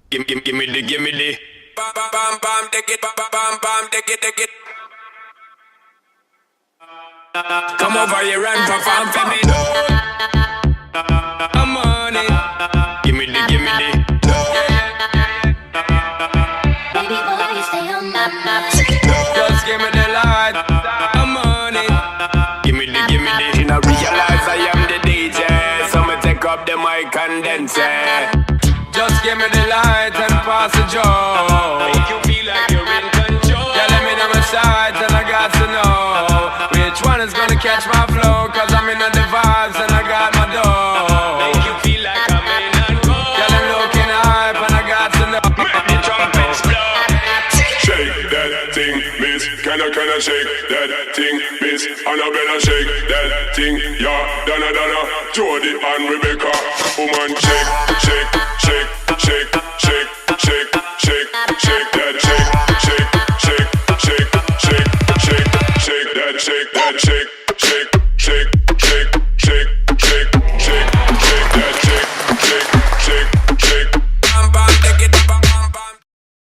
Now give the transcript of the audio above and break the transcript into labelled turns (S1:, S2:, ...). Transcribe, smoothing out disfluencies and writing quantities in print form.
S1: Give me the. Bam, bam, bam, bam, take it, bam, bam, bam, bam, take it. Come over here and perform for me. I'm on it. Give me the.
S2: Baby boy, stay on my mind.
S1: Just give me the light. I'm on it. Give me the. You know, realize I am the DJ, so me take up the mic and then say, just give me the light and pass the joe. Make you feel like you're in control. Yeah, let me know my sides and I got to know which one is gonna catch my flow. Cause I'm in the vibes and I got my dough. Make you feel like I'm in and go. Yeah, I'm looking hype and I got to know. Make the trumpets blow.
S3: Shake that thing, miss. Can I shake that thing, miss? Annabella, shake that thing, yeah. Donna, Jody and Rebecca. Woman, shake that shake. Shake that shake.